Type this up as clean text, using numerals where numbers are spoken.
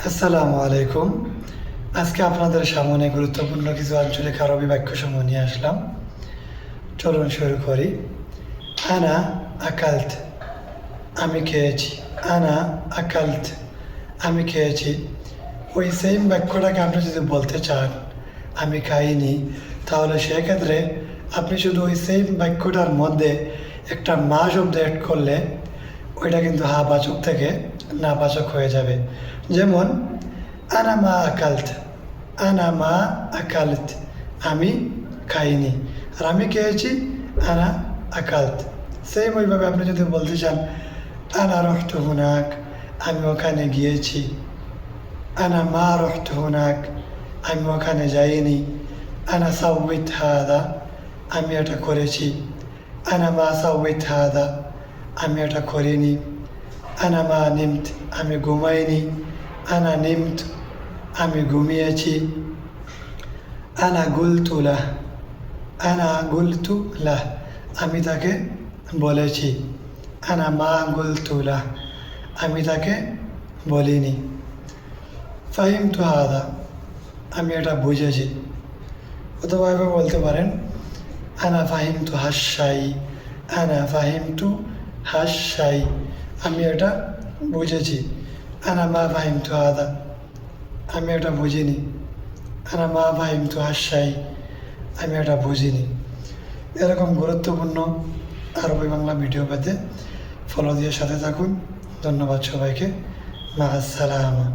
আসসালামু আলাইকুম। আজকে আপনাদের সামনে গুরুত্বপূর্ণ কিছু আঞ্চলিক আরবি বাক্যসমূহ নিয়ে আসলাম। চলুন শুরু করি। আনা আকালত, আমি খেয়েছি। আনা আকালত, আমি খেয়েছি। ওই সেম বাক্যটাকে আপনি যদি বলতে চান আমি খাইনি, তাহলে সেক্ষেত্রে আপনি শুধু ওই সেম বাক্যটার মধ্যে একটা মা শব্দ অ্যাড করলে ওইটা কিন্তু হা বাচক থেকে না বাচক হয়ে যাবে। যেমন আনা মা আকালত, আনা মা আকালত, আমি খাইনি। আর আমি খেয়েছি আনা আকালত। সেম ওইভাবে আপনি যদি বলতে চান আনা রহতু হুনাক, আমি ওখানে গিয়েছি। আনা মা রহতু হুনাক, আমি ওখানে যাইনি। আনা সাউইত হাদা, আমি এটা করেছি। আনা মা সাউইত হাদা, আমি এটা করিনি। আনা মা নিমত, আমি ঘুমাইনি। আনা নিমত, আমি ঘুমিয়েছি। আনা গুলতু লাহ, আনা গুলতু লাহ, আমি তাকে বলেছি। আনা মা গুলতু লাহ, আমি তাকে বলিনি। ফাহিমতু হাদা, আমি এটা বুঝেছি। অথবা এভাবে বলতে পারেন আনা ফাহিমতু হাসাই, আনা ফাহিমতু হাসাই, আমি এটা বুঝেছি। আনা মা ফাহিমতু হাদা, আমি এটা বুঝিনি। আনা মা ফাহিমতু হাসাই, আমি এটা বুঝিনি। এরকম গুরুত্বপূর্ণ আরবি বাংলা ভিডিও পেতে ফলো দিয়ে সাথে থাকুন। ধন্যবাদ সবাইকে। মা আসসালামা।